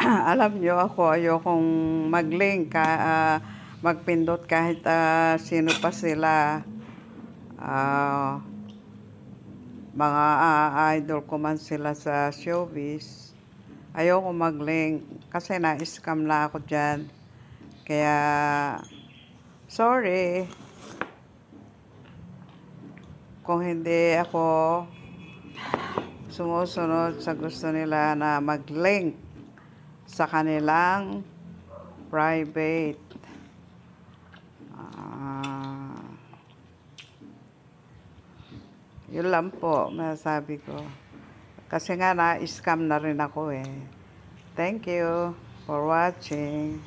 Alam nyo ako, ayokong mag-link, magpindot kahit sino pa sila. Mga idol ko man sila sa showbiz. Ayoko mag-link kasi na-scam na ako dyan. Kaya, sorry kung hindi ako sumusunod sa gusto nila na mag-link sa kanilang private. Yun lang po masasabi ko. Kasi nga na-scam na rin ako eh. Thank you for watching.